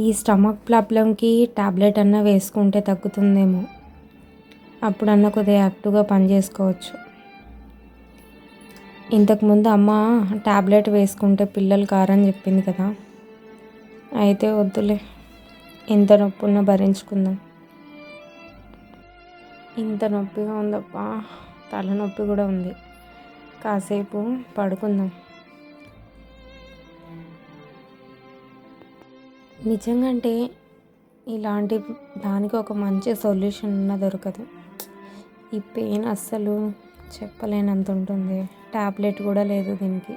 ఈ స్టమక్ ప్రాబ్లంకి టాబ్లెట్ అన్నా వేసుకుంటే తగ్గుతుందేమో. అప్పుడన్నా కొద్దిగా యాక్టివ్గా పని చేసుకోవచ్చు. ఇంతకుముందు అమ్మ టాబ్లెట్ వేసుకుంటే పిల్లలు కారని చెప్పింది కదా, అయితే వద్దులే, ఎంత నొప్పి ఉన్నా భరించుకుందాం. ఇంత నొప్పిగా ఉందప్పా, తలనొప్పి కూడా ఉంది. కాసేపు పడుకుందాం. నిజంగా అంటే ఇలాంటి దానికి ఒక మంచి సొల్యూషన్ ఉన్న దొరకదు. ఈ పెయిన్ అస్సలు చెప్పలేనంత ఉంటుంది. టాబ్లెట్ కూడా లేదు దీనికి.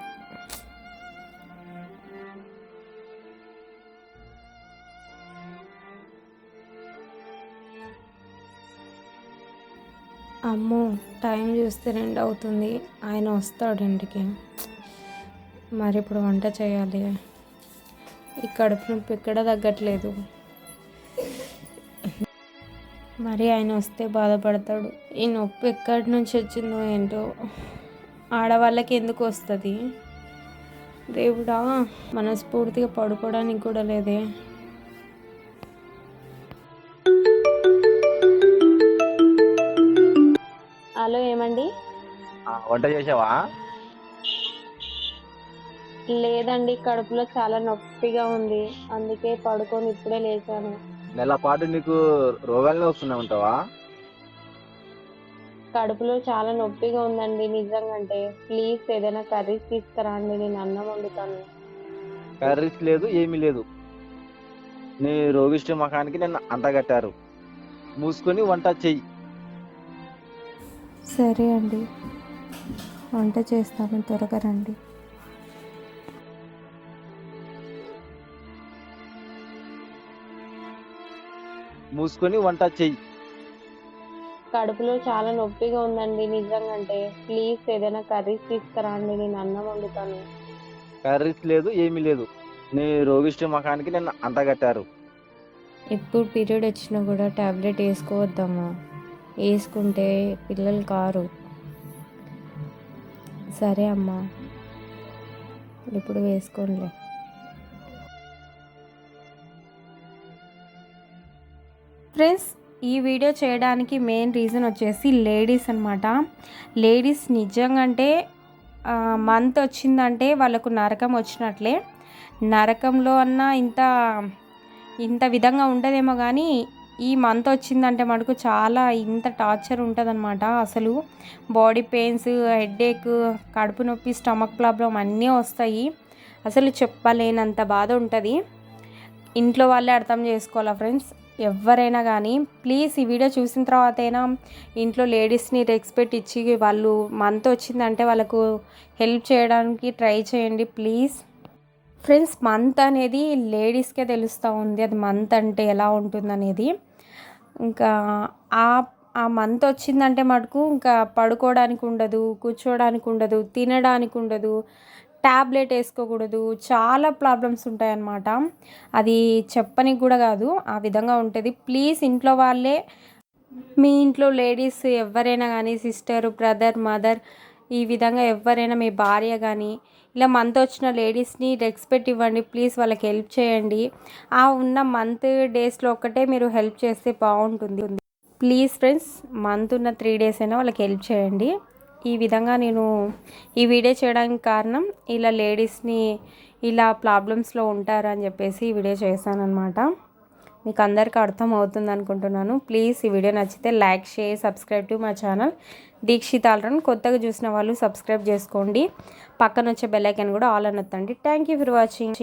అమ్మో, టైం చూస్తే 2 అవుతుంది. ఆయన వస్తాడు ఇంటికి. మరి ఇప్పుడు వంట చేయాలి. ఈ కడుపు నొప్పి ఎక్కడ తగ్గట్లేదు. మరి ఆయన వస్తే బాధపడతాడు. ఈ నొప్పి ఎక్కడి నుంచి వచ్చిందో ఏంటో, ఆడవాళ్ళకి ఎందుకు వస్తుంది? దేవుడా, మనస్ఫూర్తిగా పడుకోవడానికి కూడా లేదే. హలో, ఏమండి? వంట చేసావా? లేదండి, కడుపులో చాలా నొప్పిగా ఉంది, అందుకే పడుకొని ఇప్పుడే లేచాను. నెల పాటు నీకు రోగాలనే వస్తూనే ఉంటావా? కడుపులో చాలా నొప్పిగా ఉందండి నిజంగా. అంటే ప్లీజ్ ఏదైనా కర్రీస్ తీసుకురండి, నేను అన్నం వండుతాను. కర్రీస్ లేదు, ఏమీ లేదు. నీ రోగిష్టి ముఖానికి నిన్ను అంటగట్టారు. మూసుకొని వంట చెయ్యి. సరే అండి, వంట చేస్తాను, త్వరగా రండి. మూసుకొని వంట చెయ్యి. కడుపులో చాలా నొప్పిగా ఉందండి నిజంగా. అంటే ప్లీజ్ ఏదైనా కర్రీస్ తీసుకురండి, నేను అన్నం వండుతాను. కర్రీస్ లేదు, ఏమీ లేదు. నీ రోగిష్టి ముఖానికి నిన్ను అంటగట్టారు. ఎప్పుడు పీరియడ్ వచ్చినా కూడా టాబ్లెట్ వేసుకోవద్దమ్మా. వేసుకుంటే పిల్లలు కారు. సరే అమ్మా, ఇప్పుడు వేసుకోండిలే. ఫ్రెండ్స్, ఈ వీడియో చేయడానికి మెయిన్ రీజన్ వచ్చేసి లేడీస్ అనమాట. లేడీస్ నిజంగా అంటే మంత్ వచ్చిందంటే వాళ్ళకు నరకం వచ్చినట్లే. నరకంలో అన్నా ఇంత విధంగా ఉండదేమో, కానీ ఈ మంత్ వచ్చిందంటే మనకు చాలా ఇంత టార్చర్ ఉంటుందన్నమాట. అసలు బాడీ పెయిన్స్, హెడేక్, కడుపు నొప్పి, స్టమక్ ప్రాబ్లం అన్నీ వస్తాయి. అసలు చెప్పలేనంత బాధ ఉంటుంది. ఇంట్లో వాళ్ళే అర్థం చేసుకోవాలా ఫ్రెండ్స్, ఎవరైనా కానీ. ప్లీజ్ ఈ వీడియో చూసిన తర్వాత అయినా ఇంట్లో లేడీస్ని రెస్పెక్ట్ ఇచ్చి, వాళ్ళు మంత్ వచ్చిందంటే వాళ్ళకు హెల్ప్ చేయడానికి ట్రై చేయండి ప్లీజ్. ఫ్రెండ్స్, మంత్ అనేది లేడీస్కే తెలుస్తూ ఉంది, అది మంత్ అంటే ఎలా ఉంటుందనేది. ఇంకా ఆ మంత్ వచ్చిందంటే మటుకు ఇంకా పడుకోవడానికి ఉండదు, కూర్చోవడానికి ఉండదు, తినడానికి ఉండదు, ట్యాబ్లెట్ వేసుకోకూడదు, చాలా ప్రాబ్లమ్స్ ఉంటాయన్నమాట. అది చెప్పనికి కూడా కాదు, ఆ విధంగా ఉంటుంది. ప్లీజ్ ఇంట్లో వాళ్ళే, మీ ఇంట్లో లేడీస్ ఎవరైనా కానీ, సిస్టర్, బ్రదర్, మదర్, ఈ విధంగా ఎవరైనా, మీ భార్య కానీ ఇలా మంత్ వచ్చిన లేడీస్ని రెస్పెక్ట్ ఇవ్వండి ప్లీజ్. వాళ్ళకి హెల్ప్ చేయండి. ఆ ఉన్న మంత్ డేస్లో ఒక్కటే మీరు హెల్ప్ చేస్తే బాగుంటుంది ప్లీజ్ ఫ్రెండ్స్. మంత్ ఉన్న 3 days అయినా వాళ్ళకి హెల్ప్ చేయండి. ఈ విధంగా నేను ఈ వీడియో చేయడానికి కారణం, ఇలా లేడీస్ని ఇలా ప్రాబ్లమ్స్లో ఉంటారు అని చెప్పేసి ఈ వీడియో చేశాను అనమాట. మీకు అందరికీ అర్థం అవుతుంది అనుకుంటున్నాను. ప్లీజ్ ఈ వీడియో నచ్చితే like, share, subscribe to my channel Dikshit all round. కొత్తగా చూసిన వాళ్ళు సబ్స్క్రైబ్ చేసుకోండి. పక్కన వచ్చే బెల్ ఐకాన్ కూడా ఆల్ అని వత్తండి. Thank you for watching.